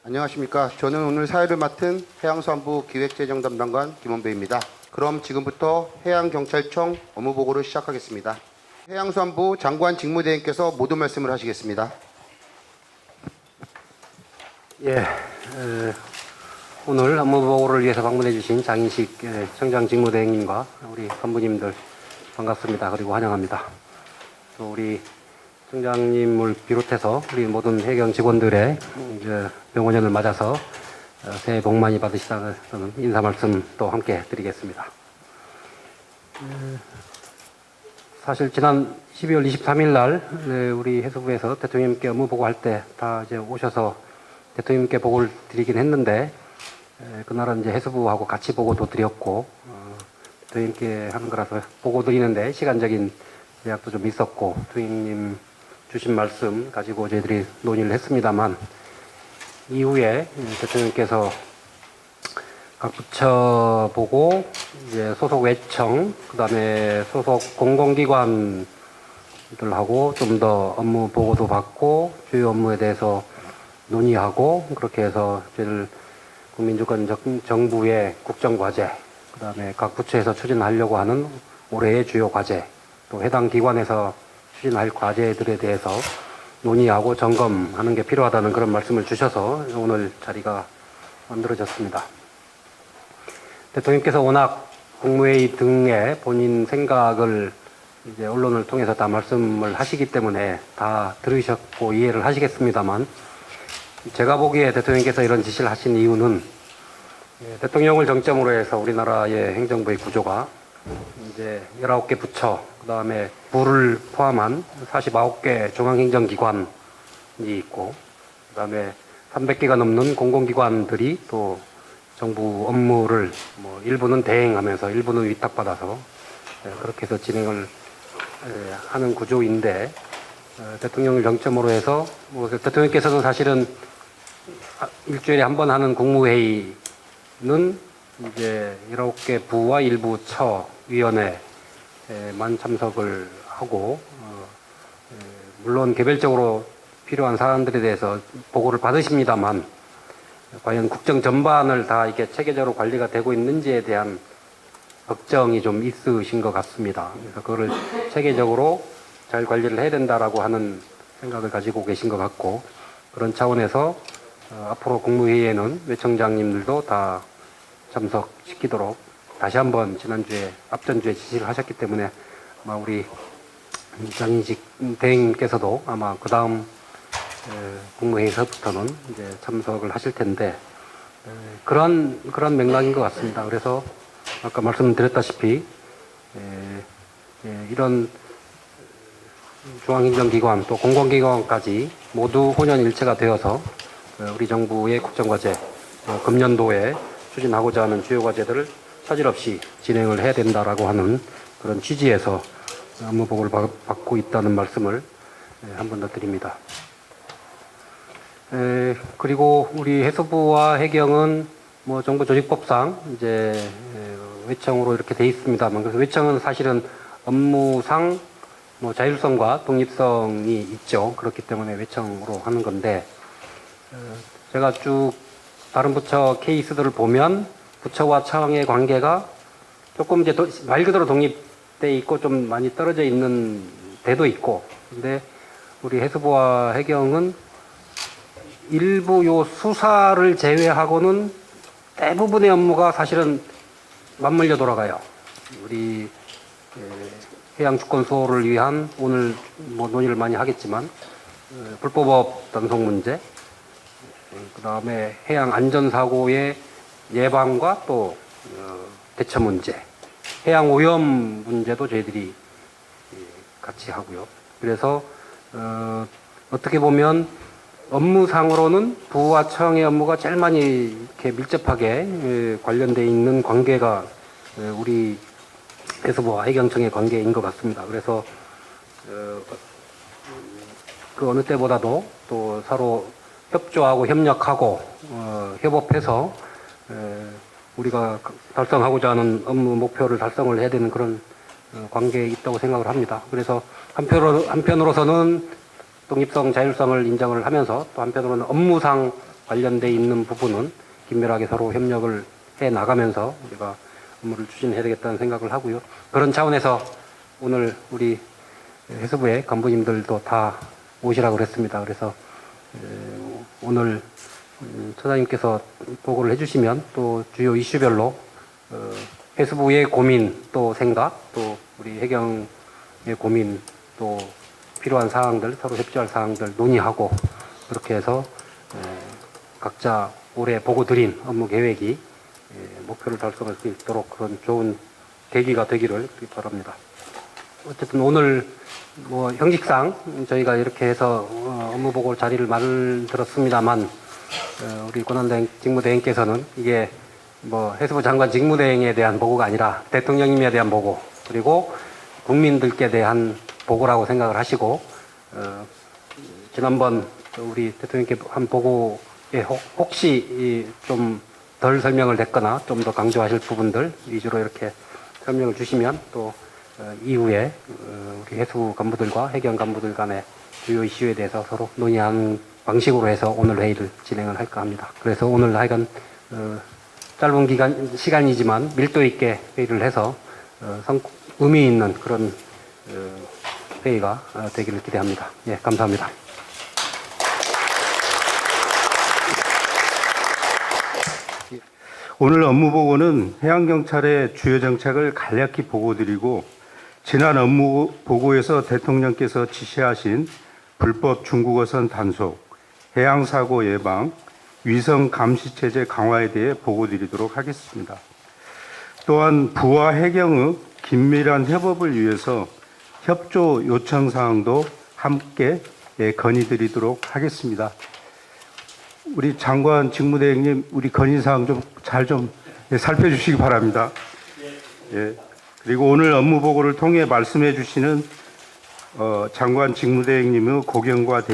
안녕하십니까. 저는 오늘 사회를 맡은 해양수산부 기획재정 담당관 김원배입니다. 그럼 지금부터 해양경찰청 업무보고를 시작하겠습니다. 해양수산부 장관 직무대행께서 모두 말씀을 하시겠습니다. 오늘 업무보고를 위해서 방문해 주신 장인식 청장 직무대행님과 우리 간부님들 반갑습니다. 그리고 환영합니다. 또 우리 청장님을 비롯해서 우리 모든 해경 직원들의 병원년을 맞아서 새해 복 많이 받으시다는 인사 말씀 또 함께 드리겠습니다. 사실 지난 12월 23일 날 우리 해수부에서 대통령님께 업무 보고할 때 다 이제 오셔서 대통령님께 보고를 드리긴 했는데 그날은 이제 해수부하고 같이 보고도 드렸고 대통령님께 하는 거라서 보고 드리는데 시간적인 제약도 좀 있었고 대통령님 주신 말씀 가지고 저희들이 논의를 했습니다만 이후에 대통령께서 각 부처 보고 이제 소속 외청 그다음에 소속 공공기관들하고 좀 더 업무 보고도 받고 주요 업무에 대해서 논의하고 그렇게 해서 저희들 국민주권 정부의 국정과제 그다음에 각 부처에서 추진하려고 하는 올해의 주요 과제 또 해당 기관에서 추진할 과제들에 대해서 논의하고 점검하는 게 필요하다는 그런 말씀을 주셔서 오늘 자리가 만들어졌습니다. 대통령께서 워낙 국무회의 등의 본인 생각을 이제 언론을 통해서 다 말씀을 하시기 때문에 다 들으셨고 이해를 하시겠습니다만 제가 보기에 대통령께서 이런 지시를 하신 이유는 대통령을 정점으로 해서 우리나라의 행정부의 구조가 이제 19개 부처, 그 다음에 부를 포함한 49개 중앙행정기관이 있고, 그 다음에 300개가 넘는 공공기관들이 또 정부 업무를 뭐 일부는 대행하면서 일부는 위탁받아서 그렇게 해서 진행을 하는 구조인데, 대통령을 정점으로 해서, 뭐 대통령께서는 사실은 일주일에 한 번 하는 국무회의는 이제 19개 부와 일부 처 위원회만 참석을 하고 물론 개별적으로 필요한 사안들에 대해서 보고를 받으십니다만 과연 국정 전반을 다 이렇게 체계적으로 관리가 되고 있는지에 대한 걱정이 좀 있으신 것 같습니다. 그래서 그거를 체계적으로 잘 관리를 해야 된다라고 하는 생각을 가지고 계신 것 같고 그런 차원에서 앞으로 국무회의에는 외청장님들도 다 참석시키도록 다시 한번 지난주에 앞전주에 지시를 하셨기 때문에 아마 우리 장인식 대행께서도 아마 그 다음 국무회의서부터는 이제 참석을 하실 텐데 그런 맥락인 것 같습니다. 그래서 아까 말씀드렸다시피 이런 중앙행정기관 또 공공기관까지 모두 혼연일체가 되어서 우리 정부의 국정과제 금년도에 추진하고자 하는 주요 과제들을 차질 없이 진행을 해야 된다라고 하는 그런 취지에서 업무보고를 받고 있다는 말씀을 한 번 더 드립니다. 그리고 우리 해수부와 해경은 뭐 정부 조직법상 이제 외청으로 이렇게 돼 있습니다만 그래서 외청은 사실은 업무상 뭐 자율성과 독립성이 있죠. 그렇기 때문에 외청으로 하는 건데 제가 쭉 다른 부처 케이스들을 보면 부처와 청의 관계가 조금 이제 말 그대로 독립돼 있고 좀 많이 떨어져 있는 데도 있고 근데 우리 해수부와 해경은 일부 요 수사를 제외하고는 대부분의 업무가 사실은 맞물려 돌아가요. 우리 해양 주권 수호를 위한 오늘 뭐 논의를 많이 하겠지만 불법업 단속 문제 그 다음에 해양 안전사고의 예방과 또 대처 문제, 해양 오염 문제도 저희들이 같이 하고요. 그래서 어떻게 보면 업무상으로는 부와 청의 업무가 제일 많이 이렇게 밀접하게 관련돼 있는 관계가 우리 해수부와 해경청의 관계인 것 같습니다. 그래서 그 어느 때보다도 또 서로 협조하고 협력하고 협업해서 우리가 달성하고자 하는 업무 목표를 달성을 해야 되는 그런 관계에 있다고 생각을 합니다. 그래서 한편으로서는 독립성, 자율성을 인정을 하면서 또 한편으로는 업무상 관련돼 있는 부분은 긴밀하게 서로 협력을 해 나가면서 우리가 업무를 추진해야 되겠다는 생각을 하고요. 그런 차원에서 오늘 우리 해수부의 간부님들도 다 오시라고 그랬습니다. 그래서 오늘 처장님께서 보고를 해주시면 또 주요 이슈별로 해수부의 고민 또 생각 또 우리 해경의 고민 또 필요한 사항들 서로 협조할 사항들 논의하고 그렇게 해서 각자 올해 보고 드린 업무 계획이 목표를 달성할 수 있도록 그런 좋은 계기가 되기를 바랍니다. 어쨌든 오늘 뭐 형식상 저희가 이렇게 해서 업무 보고 자리를 만들었습니다만 우리 권한대행 직무대행께서는 이게 뭐 해수부 장관 직무대행에 대한 보고가 아니라 대통령님에 대한 보고 그리고 국민들께 대한 보고라고 생각을 하시고 지난번 우리 대통령께 한 보고에 혹시 좀 덜 설명을 했거나 좀 더 강조하실 부분들 위주로 이렇게 설명을 주시면 또 이후에 우리 해수부 간부들과 해경 간부들 간의 주요 이슈에 대해서 서로 논의하는 방식으로 해서 오늘 회의를 진행을 할까 합니다. 그래서 오늘 하여간 짧은 시간이지만 밀도 있게 회의를 해서 의미 있는 그런 회의가 되기를 기대합니다. 예, 감사합니다. 오늘 업무 보고는 해양경찰의 주요 정책을 간략히 보고드리고 지난 업무 보고에서 대통령께서 지시하신 불법 중국어선 단속, 해양사고 예방, 위성 감시체제 강화에 대해 보고드리도록 하겠습니다. 또한 부와 해경의 긴밀한 협업을 위해서 협조 요청 사항도 함께 건의드리도록 하겠습니다. 우리 장관 직무대행님, 우리 건의사항 좀 잘 살펴주시기 바랍니다. 예. 그리고 오늘 업무 보고를 통해 말씀해 주시는 장관 직무대행님의 고견과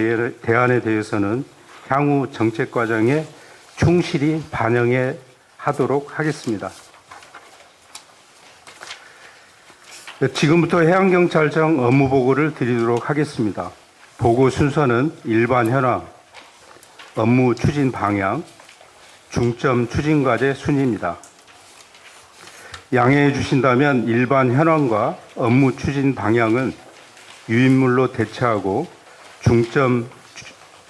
대안에 대해서는 향후 정책 과정에 충실히 반영해 하도록 하겠습니다. 지금부터 해양경찰청 업무 보고를 드리도록 하겠습니다. 보고 순서는 일반 현황, 업무 추진 방향, 중점 추진 과제 순입니다. 양해해 주신다면 일반 현황과 업무 추진 방향은 유인물로 대체하고 중점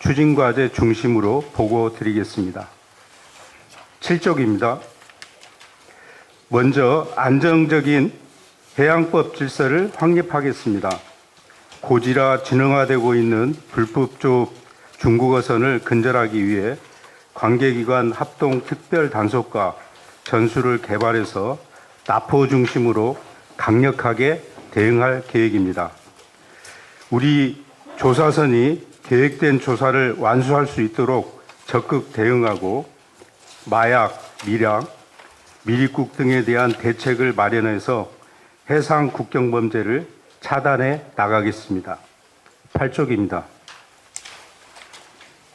추진 과제 중심으로 보고 드리겠습니다. 7쪽입니다. 먼저 안정적인 해양법 질서를 확립하겠습니다. 고지라 진흥화되고 있는 불법 조업 중국어선을 근절하기 위해 관계기관 합동 특별 단속과 전술을 개발해서 납포 중심으로 강력하게 대응할 계획입니다. 우리 조사선이 계획된 조사를 완수할 수 있도록 적극 대응하고 마약, 밀양, 미립국 등에 대한 대책을 마련해서 해상 국경 범죄를 차단해 나가겠습니다. 8쪽입니다.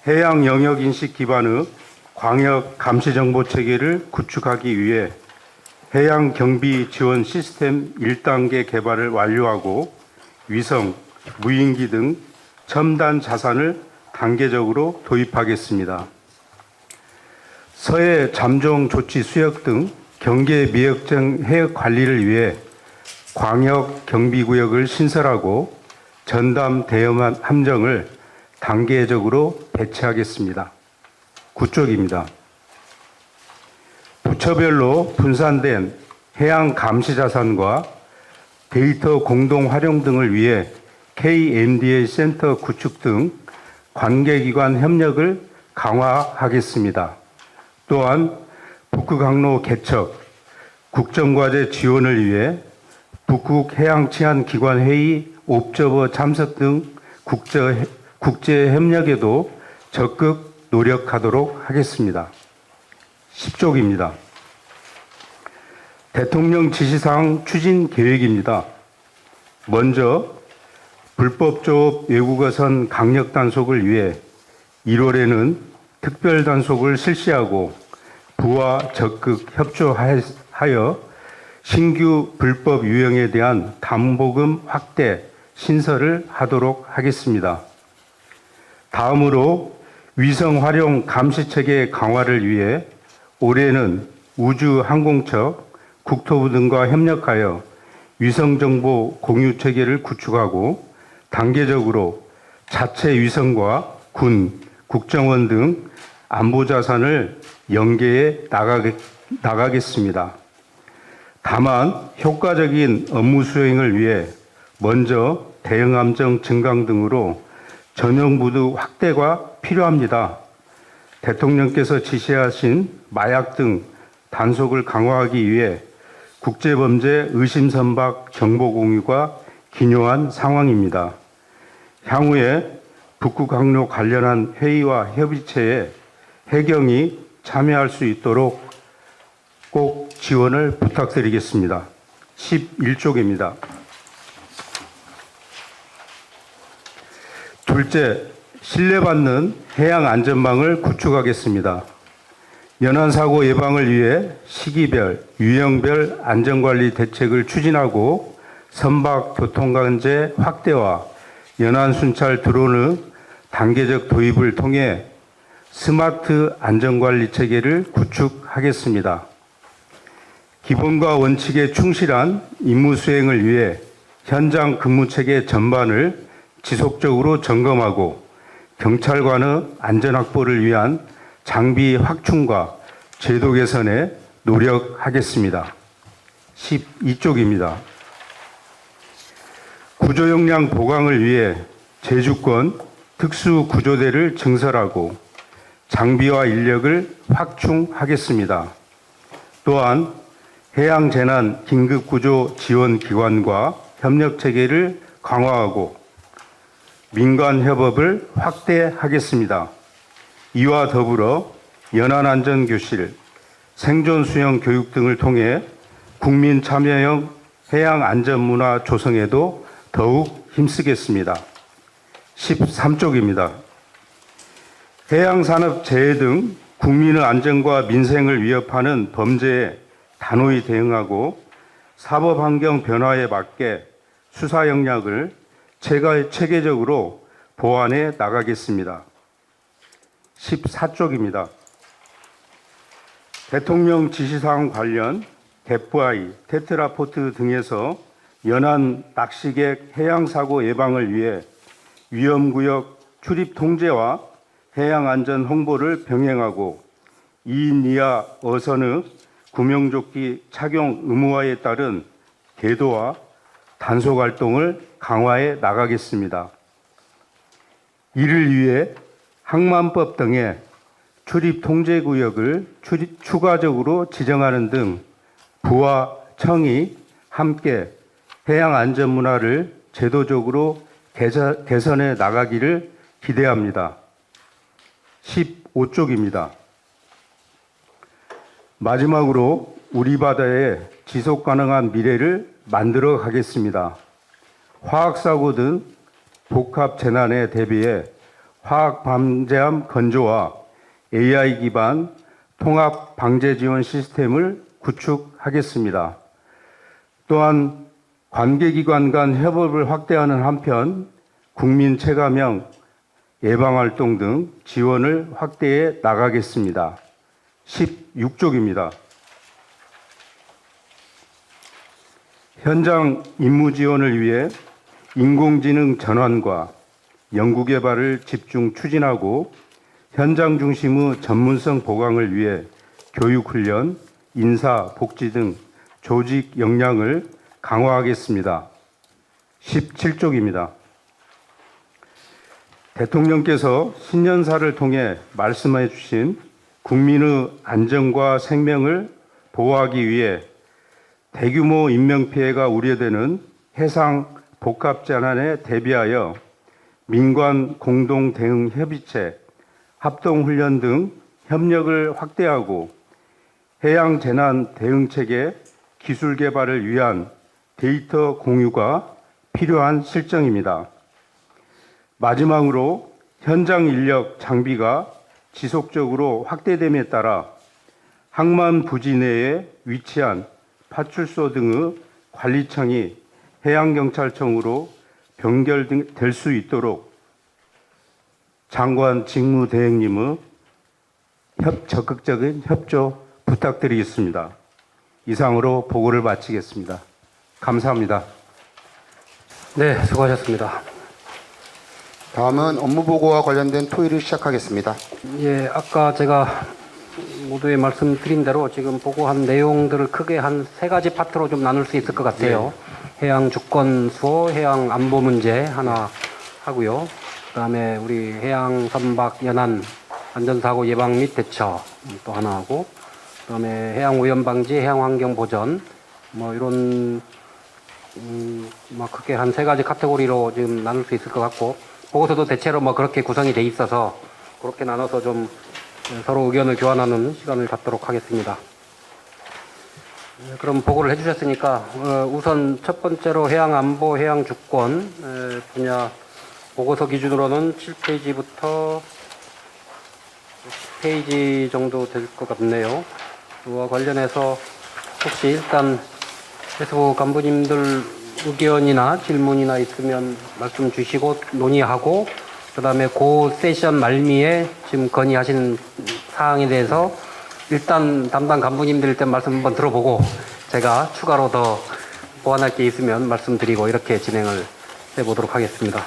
해양 영역 인식 기반의 광역 감시 정보 체계를 구축하기 위해 해양 경비 지원 시스템 1단계 개발을 완료하고 위성, 무인기 등 첨단 자산을 단계적으로 도입하겠습니다. 서해 잠정 조치 수역 등 경계 미역정 해역 관리를 위해 광역 경비구역을 신설하고 전담 대형 함정을 단계적으로 배치하겠습니다. 9쪽입니다. 부처별로 분산된 해양 감시 자산과 데이터 공동 활용 등을 위해 KMDA 센터 구축 등 관계기관 협력을 강화하겠습니다. 또한 북극 항로 개척, 국정과제 지원을 위해 북극 해양치안기관회의 옵저버 참석 등 국제 협력에도 적극 노력하도록 하겠습니다. 10쪽입니다. 대통령 지시사항 추진 계획입니다. 먼저 불법 조업 외국어선 강력 단속을 위해 1월에는 특별 단속을 실시하고 부와 적극 협조하여 신규 불법 유형에 대한 담보금 확대 신설을 하도록 하겠습니다. 다음으로 위성 활용 감시 체계 강화를 위해 올해는 우주항공청, 국토부 등과 협력하여 위성정보 공유 체계를 구축하고 단계적으로 자체 위성과 군, 국정원 등 안보 자산을 연계해 나가겠습니다. 다만 효과적인 업무 수행을 위해 먼저 대응 함정 증강 등으로 전용부두 확대가 필요합니다. 대통령께서 지시하신 마약 등 단속을 강화하기 위해 국제범죄 의심선박 정보 공유가 기요한 상황입니다. 향후에 북극 항로 관련한 회의와 협의체에 해경이 참여할 수 있도록 꼭 지원을 부탁드리겠습니다. 11쪽입니다. 둘째, 신뢰받는 해양 안전망을 구축하겠습니다. 연안사고 예방을 위해 시기별, 유형별 안전관리 대책을 추진하고 선박 교통관제 확대와 연안순찰 드론의 단계적 도입을 통해 스마트 안전관리 체계를 구축하겠습니다. 기본과 원칙에 충실한 임무 수행을 위해 현장 근무 체계 전반을 지속적으로 점검하고 경찰관의 안전 확보를 위한 장비 확충과 제도 개선에 노력하겠습니다. 12쪽입니다. 구조 역량 보강을 위해 제주권 특수구조대를 증설하고 장비와 인력을 확충하겠습니다. 또한 해양재난 긴급구조지원기관과 협력체계를 강화하고 민간협업을 확대하겠습니다. 이와 더불어 연안안전교실, 생존수영 교육 등을 통해 국민 참여형 해양안전문화 조성에도 더욱 힘쓰겠습니다. 13쪽입니다. 해양산업재해 등 국민의 안전과 민생을 위협하는 범죄에 단호히 대응하고 사법환경 변화에 맞게 수사 역량을 체계적으로 보완해 나가겠습니다. 14쪽입니다. 대통령 지시사항 관련 대프아이, 테트라포트 등에서 연안 낚시객 해양사고 예방을 위해 위험구역 출입 통제와 해양안전 홍보를 병행하고 2인 이하 어선의 구명조끼 착용 의무화에 따른 계도와 단속 활동을 강화해 나가겠습니다. 이를 위해 항만법 등의 출입 통제 구역을 추가적으로 지정하는 등 부와 청이 함께 해양 안전 문화를 제도적으로 개선해 나가기를 기대합니다. 15쪽입니다. 마지막으로 우리 바다의 지속 가능한 미래를 만들어 가겠습니다. 화학사고 등 복합 재난에 대비해 화학 방재함 건조와 AI 기반 통합 방재 지원 시스템을 구축하겠습니다. 또한 관계기관 간 협업을 확대하는 한편 국민 체감형 예방활동 등 지원을 확대해 나가겠습니다. 16쪽입니다. 현장 임무 지원을 위해 인공지능 전환과 연구개발을 집중 추진하고 현장 중심의 전문성 보강을 위해 교육훈련, 인사, 복지 등 조직 역량을 강화하겠습니다. 17쪽입니다. 대통령께서 신년사를 통해 말씀해 주신 국민의 안전과 생명을 보호하기 위해 대규모 인명피해가 우려되는 해상 복합재난에 대비하여 민관 공동 대응 협의체, 합동훈련 등 협력을 확대하고 해양 재난 대응 체계 기술 개발을 위한 데이터 공유가 필요한 실정입니다. 마지막으로 현장 인력 장비가 지속적으로 확대됨에 따라 항만 부지 내에 위치한 파출소 등의 관리청이 해양경찰청으로 변결될 수 있도록 장관 직무대행님의 적극적인 협조 부탁드리겠습니다. 이상으로 보고를 마치겠습니다. 감사합니다. 네, 수고하셨습니다. 다음은 업무 보고와 관련된 토의를 시작하겠습니다. 예, 아까 제가 모두에 말씀드린 대로 지금 보고한 내용들을 크게 한 세 가지 파트로 좀 나눌 수 있을 것 같아요. 해양 주권 수호, 해양 안보 문제 하나 하고요. 그다음에 우리 해양 선박 연안 안전사고 예방 및 대처 또 하나 하고, 그다음에 해양 오염 방지, 해양 환경 보전 뭐 이런 뭐 크게 한 세 가지 카테고리로 지금 나눌 수 있을 것 같고, 보고서도 대체로 뭐 그렇게 구성이 돼 있어서 그렇게 나눠서 좀 서로 의견을 교환하는 시간을 갖도록 하겠습니다. 그럼 보고를 해주셨으니까 우선 첫 번째로 해양 안보, 해양 주권 분야 보고서 기준으로는 7페이지부터 10페이지 정도 될 것 같네요. 그와 관련해서 혹시 일단 해수부 간부님들 의견이나 질문이나 있으면 말씀 주시고 논의하고, 그 다음에 그 세션 말미에 지금 건의하시는 사항에 대해서 일단 담당 간부님들 일단 말씀 한번 들어보고 제가 추가로 더 보완할 게 있으면 말씀드리고 이렇게 진행을 해보도록 하겠습니다.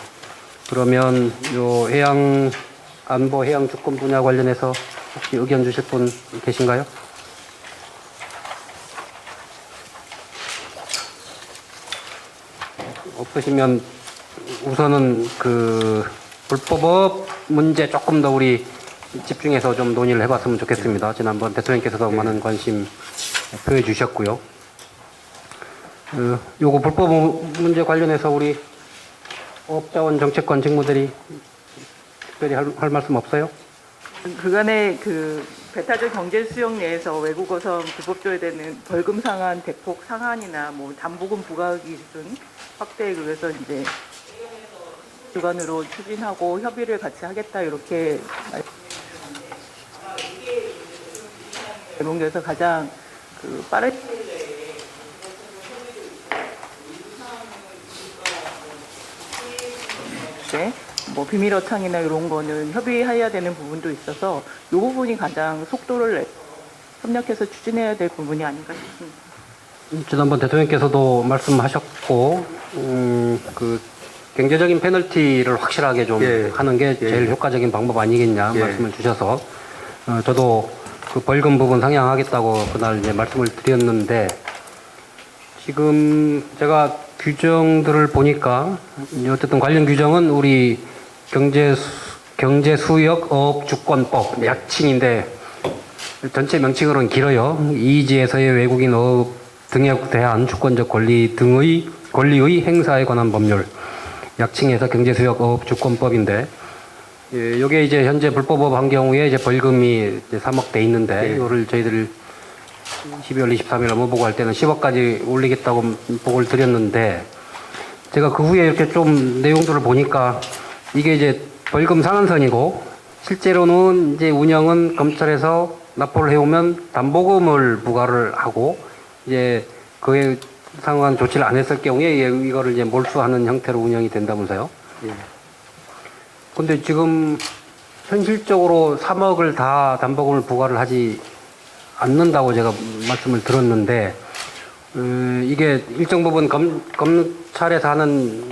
그러면 요 해양 안보, 해양 주권 분야 관련해서 혹시 의견 주실 분 계신가요? 없으시면 우선은 그 불법업 문제 조금 더 우리 집중해서 좀 논의를 해봤으면 좋겠습니다. 지난번 대통령께서도 많은 관심 표해 주셨고요. 요거 불법 문제 관련해서 우리 어업자원 정책관 직무들이 특별히 할 말씀 없어요? 그간의 그 배타적 경제 수용 내에서 외국어선 불법 조회되는 벌금 상한, 대폭 상한이나 뭐 담보금 부과 기준 확대에 의해서 이제 주관으로 추진하고 협의를 같이 하겠다 이렇게 내용에서 가장 그 빠른 뭐 비밀 어창이나 이런 거는 협의해야 되는 부분도 있어서 이 부분이 가장 속도를 협력해서 추진해야 될 부분이 아닌가 싶습니다. 지난번 대통령께서도 말씀하셨고, 그 경제적인 페널티를 확실하게 좀 하는 게 제일 효과적인 방법 아니겠냐 말씀을 주셔서 저도 그 벌금 부분 상향하겠다고 그날 이제 말씀을 드렸는데, 지금 제가 규정들을 보니까 어쨌든 관련 규정은 우리 경제수역어업주권법 약칭인데 전체 명칭으로는 길어요. 이지에서의 외국인 어업 등에 대한 주권적 권리의 행사에 관한 법률, 약칭해서 경제수역어업주권법인데, 이게 이제 현재 불법업 한 경우에 이제 벌금이 이제 3억 돼 있는데, 이거를 저희들 12월 23일 업무보고 할 때는 10억까지 올리겠다고 보고를 드렸는데, 제가 그 후에 이렇게 좀 내용들을 보니까 이게 이제 벌금 상한선이고, 실제로는 이제 운영은 검찰에서 납부를 해오면 담보금을 부과를 하고, 이제 그에 상한 조치를 안 했을 경우에 이거를 이제 몰수하는 형태로 운영이 된다면서요. 근데 지금 현실적으로 3억을 다 담보금을 부과를 하지 않는다고 제가 말씀을 들었는데, 이게 일정 부분 검찰에서 하는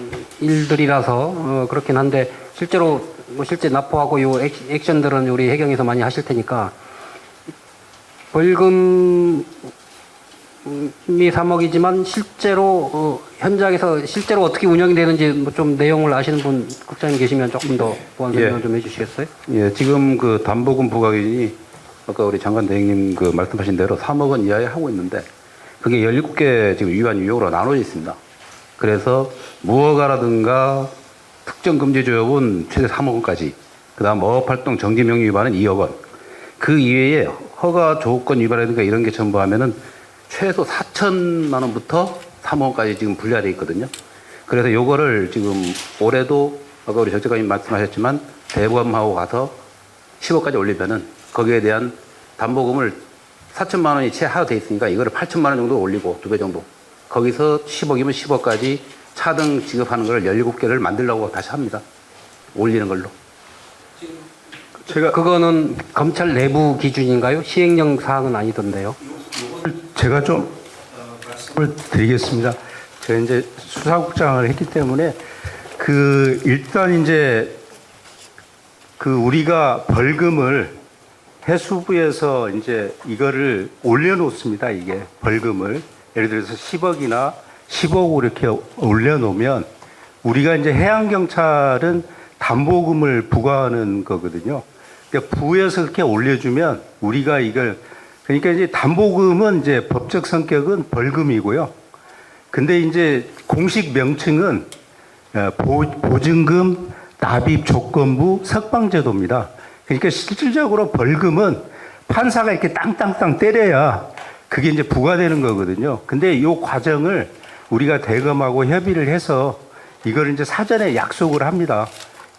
일들이라서 그렇긴 한데, 실제로 뭐 실제 납부하고 요 액션들은 우리 해경에서 많이 하실 테니까, 벌금이 3억이지만 실제로 현장에서 실제로 어떻게 운영이 되는지 뭐 좀 내용을 아시는 분 국장님 계시면 조금 더 보완 설명 좀 해주시겠어요? 예, 지금 그 담보금 부과 기준이 아까 우리 장관 대행님 그 말씀하신 대로 3억 원 이하에 하고 있는데, 그게 17개 지금 위반 유형으로 나눠져 있습니다. 그래서 무허가라든가 특정 금지 조업은 최대 3억 원까지, 그 다음 어업활동 정지 명령 위반은 2억 원, 그 이외에 허가 조건 위반이라든가 이런 게 첨부하면은 최소 4천만 원부터 3억 원까지 지금 분류가 되어 있거든요. 그래서 요거를 지금 올해도 아까 우리 정책관님 말씀하셨지만 대부함하고 가서 10억까지 올리면은 거기에 대한 담보금을 4천만 원이 채 하도 돼 있으니까 이거를 8천만 원 정도 올리고 2배 정도, 거기서 10억이면 10억까지 차등 지급하는 걸 17개를 만들려고 다시 합니다. 올리는 걸로. 그거는 검찰 내부 기준인가요? 시행령 사항은 아니던데요. 제가 좀 말씀을 드리겠습니다. 제가 이제 수사국장을 했기 때문에 일단 이제 우리가 벌금을 해수부에서 이제 이거를 올려놓습니다. 이게 벌금을 예를 들어서 10억이나 15억 이렇게 올려놓으면 우리가 이제 해양경찰은 담보금을 부과하는 거거든요. 그러니까 부에서 그렇게 올려주면 우리가 이걸 그러니까 이제 담보금은 이제 법적 성격은 벌금이고요. 근데 이제 공식 명칭은 보증금 납입 조건부 석방제도입니다. 그러니까 실질적으로 벌금은 판사가 이렇게 땅땅땅 때려야 그게 이제 부과되는 거거든요. 근데 이 과정을 우리가 대검하고 협의를 해서 이걸 이제 사전에 약속을 합니다.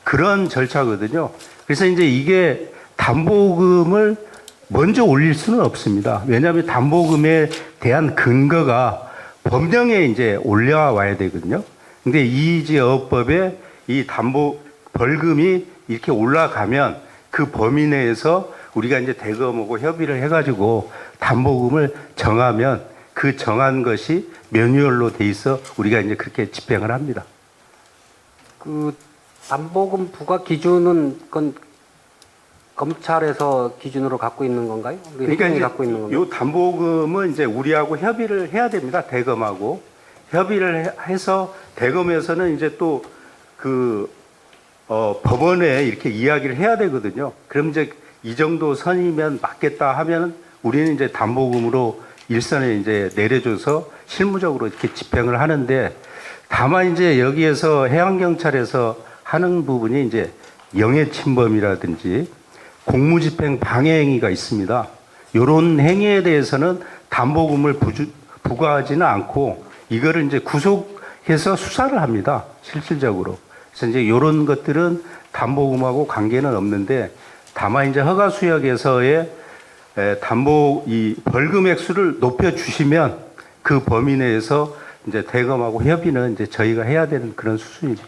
그런 절차거든요. 그래서 이제 이게 담보금을 먼저 올릴 수는 없습니다. 왜냐하면 담보금에 대한 근거가 법령에 이제 올려와야 되거든요. 근데 이 이제 어법에 이 벌금이 이렇게 올라가면 그 범위 내에서 우리가 이제 대검하고 협의를 해가지고 담보금을 정하면 그 정한 것이 매뉴얼로 돼 있어 우리가 이제 그렇게 집행을 합니다. 그 담보금 부과 기준은 그건 검찰에서 기준으로 갖고 있는 건가요? 그러니까 이제 갖고 있는 건가요? 이 담보금은 이제 우리하고 협의를 해야 됩니다. 대검하고 협의를 해서 대검에서는 이제 또 법원에 이렇게 이야기를 해야 되거든요. 그럼 이제 이 정도 선이면 맞겠다 하면 우리는 이제 담보금으로 일선에 이제 내려줘서 실무적으로 이렇게 집행을 하는데 다만 이제 여기에서 해양경찰에서 하는 부분이 이제 영해침범이라든지 공무집행 방해 행위가 있습니다. 이런 행위에 대해서는 담보금을 부과하지는 않고 이거를 이제 구속해서 수사를 합니다. 실질적으로. 그래서 이제 이런 것들은 담보금하고 관계는 없는데 다만 이제 허가수역에서의 이 벌금 액수를 높여주시면 그 범위 내에서 이제 대검하고 협의는 이제 저희가 해야 되는 그런 수순입니다.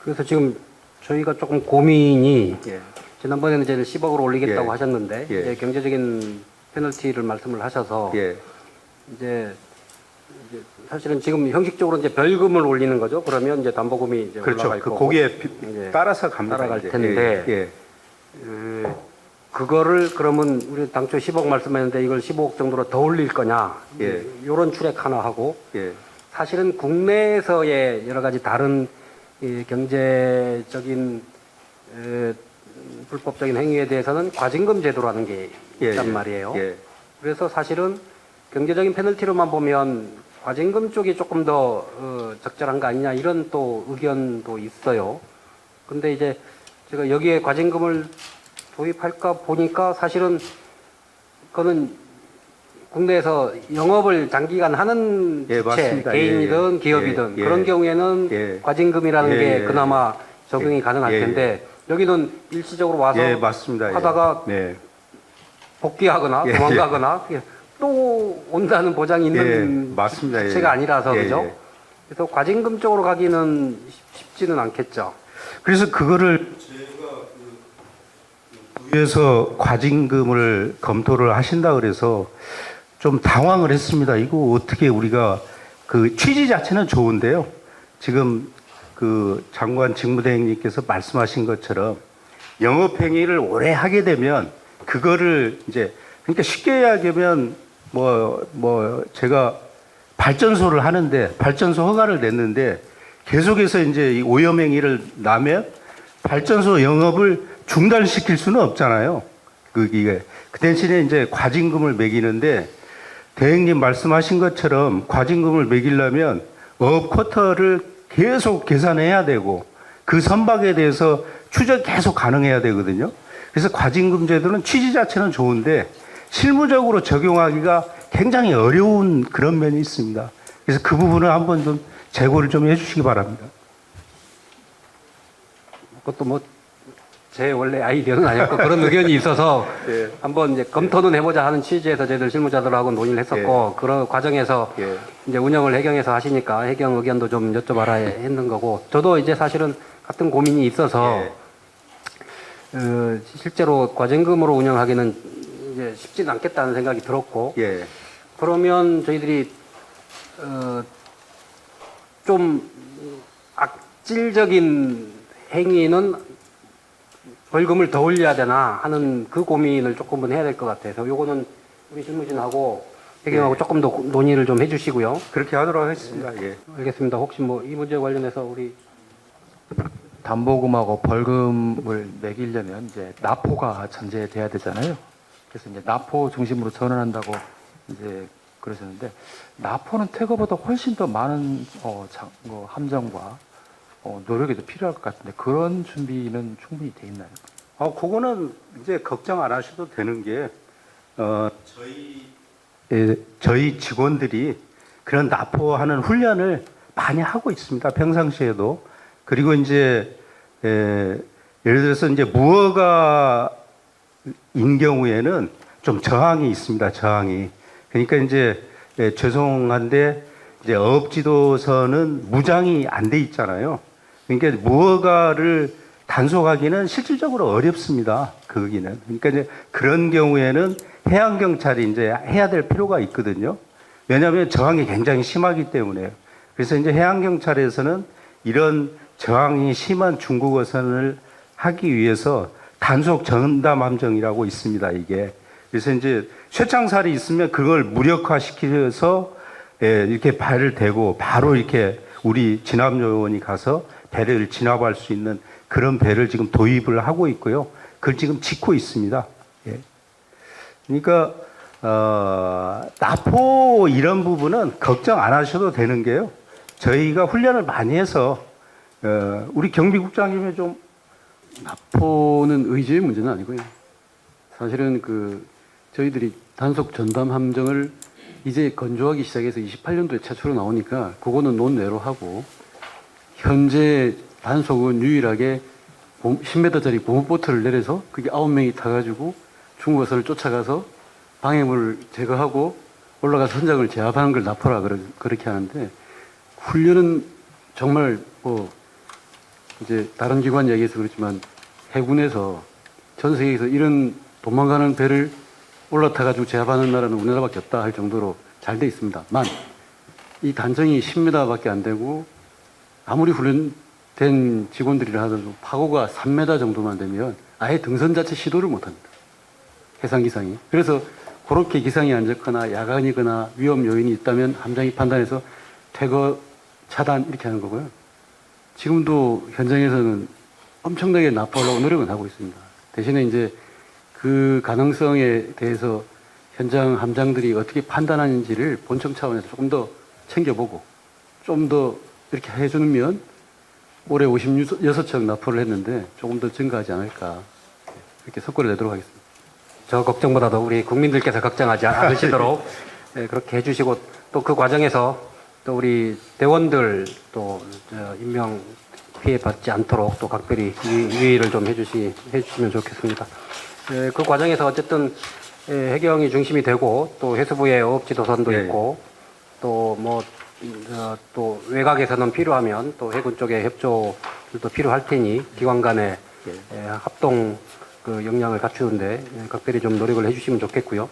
그래서 지금 저희가 조금 고민이 예. 지난번에는 이제 10억으로 올리겠다고 예. 하셨는데 예. 이제 경제적인 페널티를 말씀을 하셔서 예. 이제 사실은 지금 형식적으로 이제 별금을 올리는 거죠. 그러면 이제 담보금이 이제 그렇죠. 올라갈 그 거고 거기에 이제 따라서 갑니다. 따라갈 이제. 텐데. 예. 예. 그거를 그러면 우리 당초 10억 말씀했는데 이걸 15억 정도로 더 올릴 거냐? 예. 이런 추측 하나 하고 예. 사실은 국내에서의 여러 가지 다른 이 경제적인 불법적인 행위에 대해서는 과징금 제도라는 게 예. 있단 예. 말이에요. 예. 그래서 사실은 경제적인 페널티로만 보면 과징금 쪽이 조금 더 적절한 거 아니냐 이런 또 의견도 있어요. 근데 이제 제가 여기에 과징금을 도입할까 보니까 사실은 그거는 국내에서 영업을 장기간 하는 예, 주체, 맞습니다. 개인이든 예, 기업이든 예, 그런 예. 경우에는 예. 과징금이라는 예, 게 예. 그나마 적용이 예, 가능할 예, 텐데 여기는 일시적으로 와서 예, 맞습니다. 예. 하다가 네. 복귀하거나 예, 도망가거나 또 온다는 보장이 있는 예, 맞습니다. 예. 주체가 아니라서 예, 그죠? 예. 그래서 과징금 쪽으로 가기는 쉽지는 않겠죠. 그래서 그거를 위에서 과징금을 검토를 하신다 그래서 좀 당황을 했습니다. 이거 어떻게 우리가 그 취지 자체는 좋은데요. 지금 그 장관 직무대행님께서 말씀하신 것처럼 영업행위를 오래 하게 되면 그거를 이제 그러니까 쉽게 이야기하면 제가 발전소를 하는데 발전소 허가를 냈는데 계속해서 이제 이 오염행위를 나면 발전소 영업을 중단시킬 수는 없잖아요. 그 대신에 이제 과징금을 매기는데 대행님 말씀하신 것처럼 과징금을 매기려면 어업 쿼터를 계속 계산해야 되고 그 선박에 대해서 추적 계속 가능해야 되거든요. 그래서 과징금 제도는 취지 자체는 좋은데 실무적으로 적용하기가 굉장히 어려운 그런 면이 있습니다. 그래서 그 부분을 한번 좀 재고를 좀 해주시기 바랍니다. 그것도 뭐 제 원래 아이디어는 아니었고 그런 의견이 있어서 예. 한번 이제 검토는 해보자 하는 취지에서 저희들 실무자들하고 논의를 했었고 그런 과정에서 예. 이제 운영을 해경에서 하시니까 해경 의견도 좀 여쭤봐라 했는 거고 저도 이제 사실은 같은 고민이 있어서 실제로 과징금으로 운영하기는 이제 쉽지는 않겠다는 생각이 들었고, 예. 그러면 저희들이 좀 악질적인 행위는 벌금을 더 올려야 되나 하는 그 고민을 조금은 해야 될 것 같아서 요거는 우리 실무진하고 해경하고 조금 더 논의를 좀 해주시고요. 그렇게 하도록 하겠습니다. 예. 알겠습니다. 혹시 뭐 이 문제 관련해서 우리 담보금하고 벌금을 매기려면 이제 납포가 전제돼야 되잖아요. 그래서 이제 납포 중심으로 전환한다고 이제 그러셨는데 납포는 퇴거보다 훨씬 더 많은 함정과 노력이 더 필요할 것 같은데 그런 준비는 충분히 돼 있나요? 그거는 이제 걱정 안 하셔도 되는 게, 저희 직원들이 그런 납포하는 훈련을 많이 하고 있습니다. 평상시에도. 그리고 이제, 예를 들어서 이제 무허가인 경우에는 좀 저항이 있습니다. 저항이. 그러니까 이제, 죄송한데, 이제 어업지도서는 무장이 안 돼 있잖아요. 그러니까 무허가를 단속하기는 실질적으로 어렵습니다. 거기는. 그러니까 이제 그런 경우에는 해양경찰이 이제 해야 될 필요가 있거든요. 왜냐하면 저항이 굉장히 심하기 때문에요. 그래서 이제 해양경찰에서는 이런 저항이 심한 중국 어선을 하기 위해서 단속 전담 함정이라고 있습니다. 이게. 그래서 이제 쇠창살이 있으면 그걸 무력화시켜서 이렇게 발을 대고 바로 이렇게 우리 진압요원이 가서 배를 진압할 수 있는 그런 배를 지금 도입을 하고 있고요. 그걸 지금 짓고 있습니다. 예. 그러니까 납포 이런 부분은 걱정 안 하셔도 되는 게요. 저희가 훈련을 많이 해서 우리 경비국장님이 좀 납포는 의지의 문제는 아니고요. 사실은 저희들이 단속 전담 함정을 이제 건조하기 시작해서 28년도에 최초로 나오니까 그거는 논외로 하고 현재 단속은 유일하게 10m짜리 고무보트를 내려서 그게 9명이 타가지고 중국어선을 쫓아가서 방해물을 제거하고 올라가서 선장을 제압하는 걸 납포라 그렇게 하는데 훈련은 정말 이제 다른 기관 얘기해서 그렇지만 해군에서 전 세계에서 이런 도망가는 배를 올라타가지고 제압하는 나라는 우리나라밖에 없다 할 정도로 잘 돼 있습니다만 이 단정이 10m밖에 안 되고 아무리 훈련된 직원들이라 하더라도 파고가 3m 정도만 되면 아예 등선 자체 시도를 못합니다. 해상 기상이. 그래서 그렇게 기상이 안 좋거나 야간이거나 위험 요인이 있다면 함장이 판단해서 퇴거, 차단 이렇게 하는 거고요. 지금도 현장에서는 엄청나게 납포하려고 노력은 하고 있습니다. 대신에 이제 그 가능성에 대해서 현장 함장들이 어떻게 판단하는지를 본청 차원에서 조금 더 챙겨보고 좀 더 이렇게 해주면 올해 56척 납포를 했는데 조금 더 증가하지 않을까 이렇게 성과를 내도록 하겠습니다. 저 걱정보다도 우리 국민들께서 걱정하지 않으시도록 그렇게 해주시고 또 그 과정에서 또 우리 대원들 또 인명 피해 받지 않도록 또 각별히 유의를 좀 해주시면 좋겠습니다. 그 과정에서 어쨌든 해경이 중심이 되고 또 해수부의 어업지도선도 네. 있고 또 또 외곽에서는 필요하면 또 해군 쪽의 협조도 필요할 테니 기관 간의 합동 역량을 갖추는데 각별히 좀 노력을 해주시면 좋겠고요.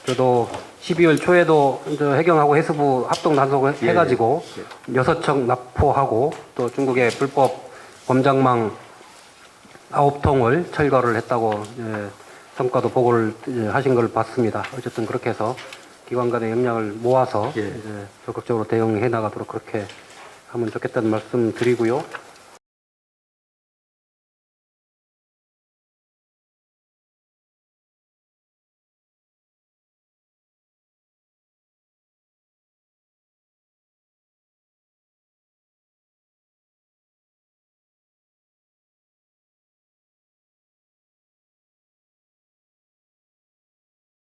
저도 12월 초에도 해경하고 해수부 합동 단속을 해가지고 6척 납포하고 또 중국의 불법 범장망 9통을 철거를 했다고 성과도 보고를 하신 걸 봤습니다. 어쨌든 그렇게 해서 기관 간의 역량을 모아서 이제 적극적으로 대응해 나가도록 그렇게 하면 좋겠다는 말씀 드리고요.